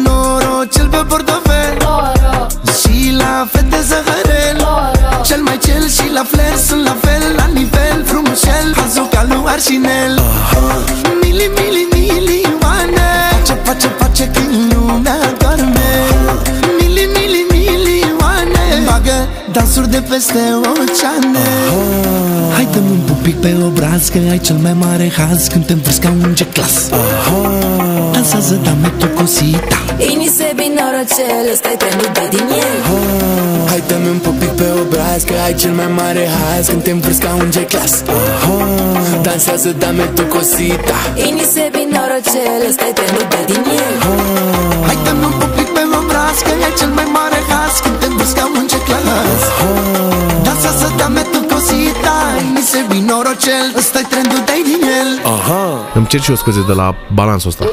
Norocel pe portofel, și la fete zăhărel, cel mai cel și la flair sunt la fel, la nivel frumușel, Hazuca lui Arșinel. Mili, mili, milioane, face când lumea doarme. Mili, mili, milioane, bagă dansuri de peste oceane. Hai dă-mi un pupic pe obraz, că ai cel mai mare haz când te învârți ca un G-Class. Dansează, dame tu cosita. Inise binorocel, ăsta-i trendul de din el. Hai dă-mi un pupic pe obraz, că ai cel mai mare haz când te învârți ca un G-Class. Dansează, dame tu cosita. Inise binorocel, ăsta-i trendul de din el. Hai dă-mi un pupic pe obraz, că ai cel mai mare haz când te învârți ca un G-Class. Dansează, dame tu cosita. Inise binorocel, ăsta-i trendul de din el. Îmi cer și eu scuze de la balansul ăsta.